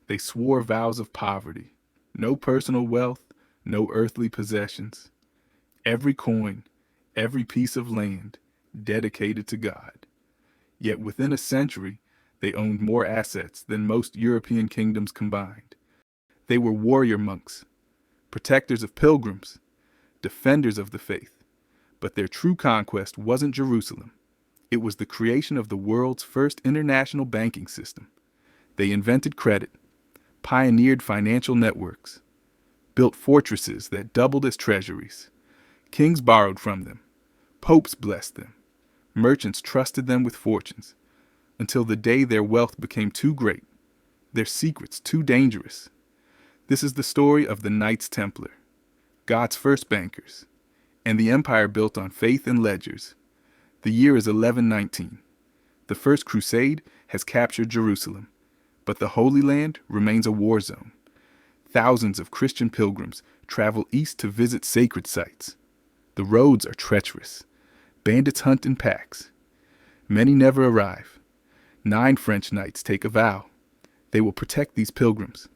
They swore vows of poverty, no personal wealth, no earthly possessions. Every coin, every piece of land dedicated to God. Yet within a century, they owned more assets than most European kingdoms combined. They were warrior monks, protectors of pilgrims, defenders of the faith. But their true conquest wasn't Jerusalem. It was the creation of the world's first international banking system. They invented credit, pioneered financial networks, built fortresses that doubled as treasuries. Kings borrowed from them, popes blessed them, merchants trusted them with fortunes, until the day their wealth became too great, their secrets too dangerous. This is the story of the Knights Templar, God's first bankers, and the empire built on faith and ledgers. The year is 1119. The first crusade has captured Jerusalem, but the Holy Land remains a war zone. Thousands of Christian pilgrims travel east to visit sacred sites. The roads are treacherous. Bandits hunt in packs. Many never arrive. 9 French knights take a vow. They will protect these pilgrims.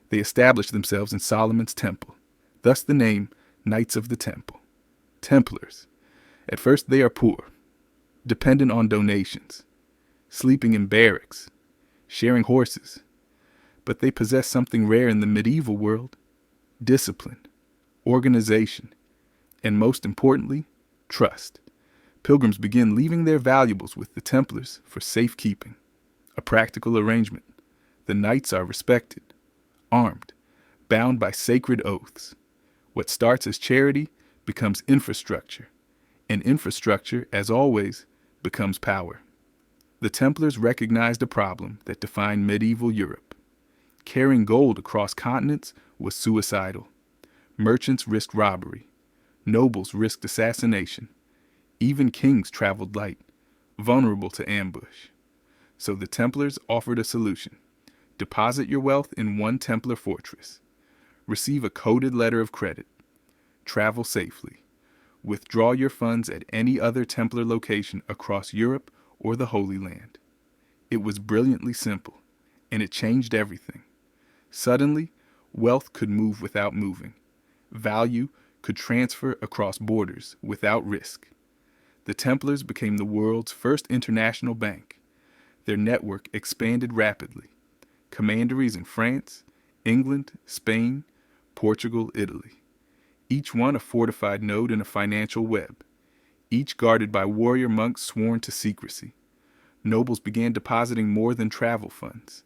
They establish themselves in Solomon's temple, thus the name Knights of the Temple. Templars. At first they are poor, dependent on donations, sleeping in barracks, sharing horses. But they possess something rare in the medieval world: discipline, organization, and most importantly, trust. Pilgrims begin leaving their valuables with the Templars for safekeeping. A practical arrangement. The knights are respected, armed, bound by sacred oaths. What starts as charity becomes infrastructure, and infrastructure, as always, becomes power. The Templars recognized a problem that defined medieval Europe. Carrying gold across continents was suicidal. Merchants risked robbery. Nobles risked assassination. Even kings traveled light, vulnerable to ambush. So the Templars offered a solution. Deposit your wealth in one Templar fortress. Receive a coded letter of credit. Travel safely. Withdraw your funds at any other Templar location across Europe or the Holy Land. It was brilliantly simple, and it changed everything. Suddenly, wealth could move without moving. Value could transfer across borders without risk. The Templars became the world's first international bank. Their network expanded rapidly. Commanderies in France, England, Spain, Portugal, Italy. Each one a fortified node in a financial web. Each guarded by warrior monks sworn to secrecy. Nobles began depositing more than travel funds.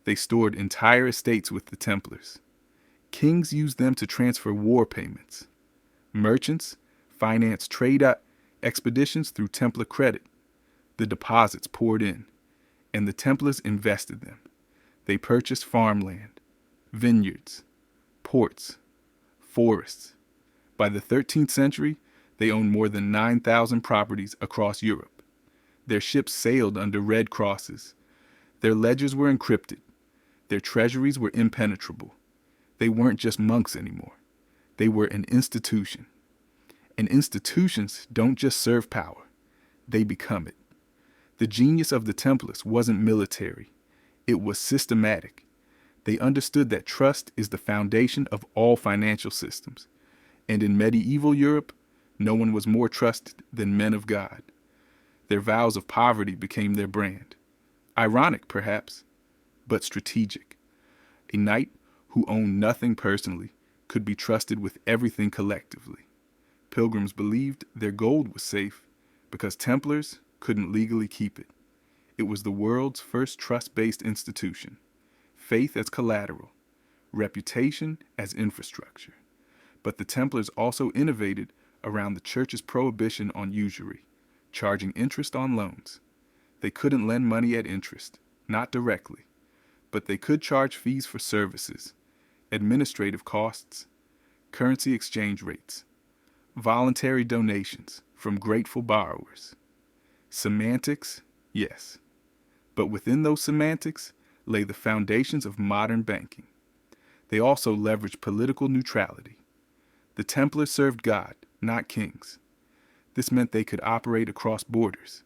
They stored entire estates with the Templars. Kings used them to transfer war payments. Merchants financed trade expeditions through Templar credit. The deposits poured in, and the Templars invested them. They purchased farmland, vineyards, ports, forests. By the 13th century, they owned more than 9,000 properties across Europe. Their ships sailed under red crosses. Their ledgers were encrypted. Their treasuries were impenetrable. They weren't just monks anymore. They were an institution. And institutions don't just serve power. They become it. The genius of the Templars wasn't military. It was systematic. They understood that trust is the foundation of all financial systems. And in medieval Europe, no one was more trusted than men of God. Their vows of poverty became their brand. Ironic, perhaps, but strategic. A knight who owned nothing personally could be trusted with everything collectively. Pilgrims believed their gold was safe because Templars couldn't legally keep it. It was the world's first trust-based institution. Faith as collateral, reputation as infrastructure. But the Templars also innovated around the church's prohibition on usury, charging interest on loans. They couldn't lend money at interest, not directly, but they could charge fees for services, administrative costs, currency exchange rates, voluntary donations from grateful borrowers. Semantics, yes, but within those semantics lay the foundations of modern banking. They also leveraged political neutrality. The Templars served God, not kings. This meant they could operate across borders.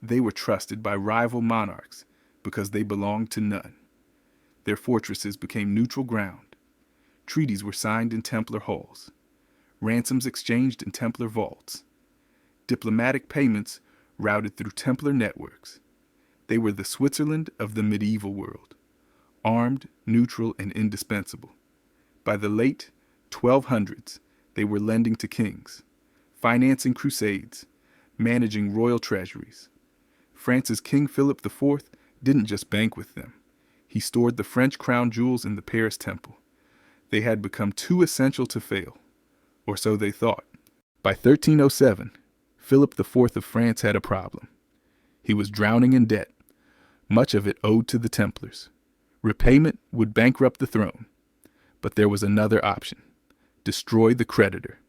They were trusted by rival monarchs because they belonged to none. Their fortresses became neutral ground. Treaties were signed in Templar halls. Ransoms exchanged in Templar vaults. Diplomatic payments routed through Templar networks. They were the Switzerland of the medieval world, armed, neutral, and indispensable. By the late 1200s, they were lending to kings, financing crusades, managing royal treasuries. France's King Philip IV didn't just bank with them. He stored the French crown jewels in the Paris Temple. They had become too essential to fail, or so they thought. By 1307, Philip IV of France had a problem. He was drowning in debt, much of it owed to the Templars. Repayment would bankrupt the throne, but there was another option: destroy the creditor.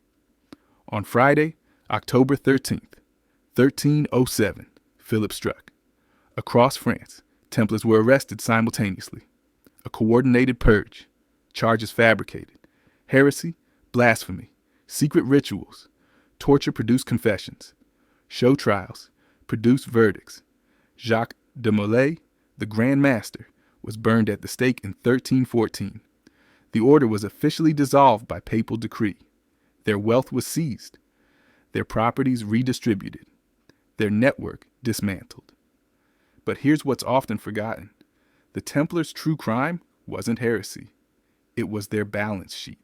On Friday, October 13th, 1307, Philip struck. Across France, Templars were arrested simultaneously. A coordinated purge, charges fabricated, heresy, blasphemy, secret rituals, torture produced confessions, show trials, produced verdicts. Jacques de Molay, the Grand Master, was burned at the stake in 1314. The order was officially dissolved by papal decree. Their wealth was seized, their properties redistributed, their network dismantled. But here's what's often forgotten. The Templars' true crime wasn't heresy. It was their balance sheet.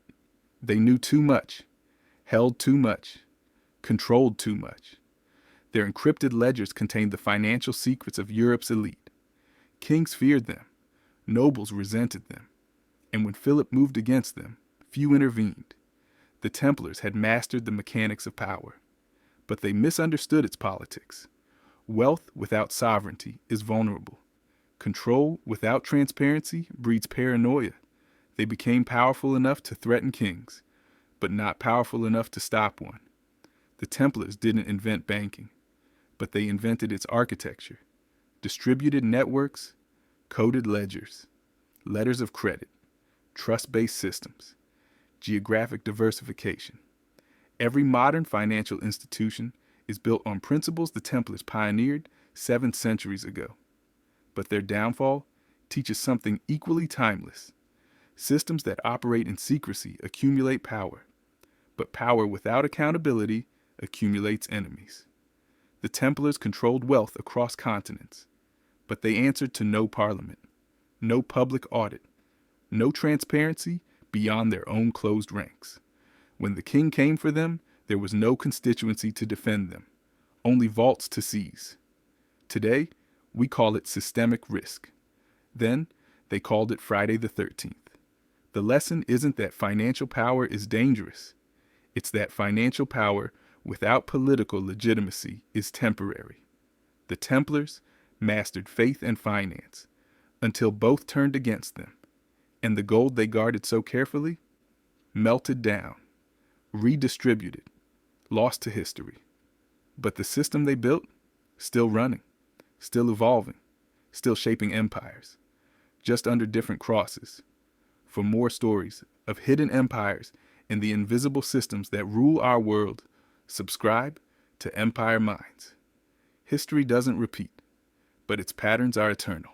They knew too much, held too much, controlled too much. Their encrypted ledgers contained the financial secrets of Europe's elite. Kings feared them. Nobles resented them. And when Philip moved against them, few intervened. The Templars had mastered the mechanics of power, but they misunderstood its politics. Wealth without sovereignty is vulnerable. Control without transparency breeds paranoia. They became powerful enough to threaten kings, but not powerful enough to stop one. The Templars didn't invent banking, but they invented its architecture: distributed networks, coded ledgers, letters of credit, trust-based systems, geographic diversification. Every modern financial institution is built on principles the Templars pioneered 7 centuries ago. But their downfall teaches something equally timeless. Systems that operate in secrecy accumulate power, but power without accountability accumulates enemies. The Templars controlled wealth across continents, but they answered to no parliament, no public audit, no transparency beyond their own closed ranks. When the king came for them, there was no constituency to defend them, only vaults to seize. Today, we call it systemic risk. Then, they called it Friday the 13th. The lesson isn't that financial power is dangerous. It's that financial power without political legitimacy is temporary. The Templars mastered faith and finance until both turned against them, and the gold they guarded so carefully melted down, redistributed, lost to history. But the system they built, still running, still evolving, still shaping empires, just under different crosses. For more stories of hidden empires and the invisible systems that rule our world, subscribe to Empire Minds. History doesn't repeat, but its patterns are eternal.